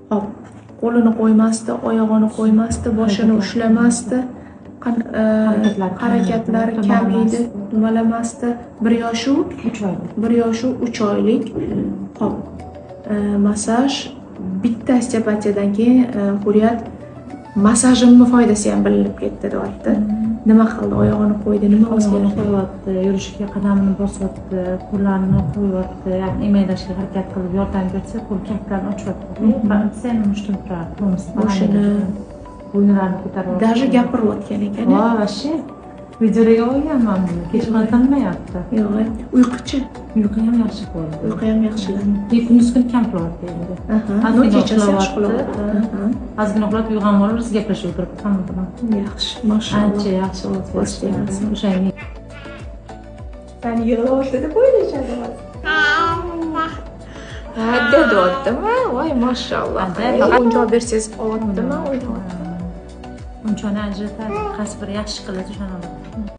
Hop, qo'lini qo'ymasdi, oyog'ini qo'ymasdi, boshini ushlamasdi. Harakatlari kam edi, dumalamasdi. 1 yoshi 3 oylik. Hop. Massaj bitta osteopatiyadan keyin Hurriyat masajimning foydasi ham bilinib ketdi, deyapti. Nima qildi? Oyog'ini qo'ydi, nima o'zgardi? Qo'yapti, yurishga qadamini bosyapti, qo'llarini qo'yapti, ya'ni emaylashga harakat qilib yordam bersa, qo'l kaftlarini ochyapti. Sen mushtum turadi, boshini, bo'yinlarini ko'tarib. Даже gapiryotgan ekan. Ha, vashi. Videoga olganman buni. Kech qolmayapti. Yo'q, uyquchi. Uyqu ham yaxshi bo'ldi. Uyqu ham yaxshilandi. Kunduz kun kam qilyapti endi. Aha, kechasi yaxshi qilyapti. Ozgina uxlab uyg'onib olib, biz gaplashib o'tirib hamma. Yaxshi, mashalloh. Ancha yaxshi o'tdi. O'shanga Sen yig'lashdi deb o'ylashadi. Hadda deyaptimi? Voy, mashalloh. O'yinchoq bersangiz oldimi? unchani ajratadi, qaysi biri yaxshi qiladi o'shani olaman.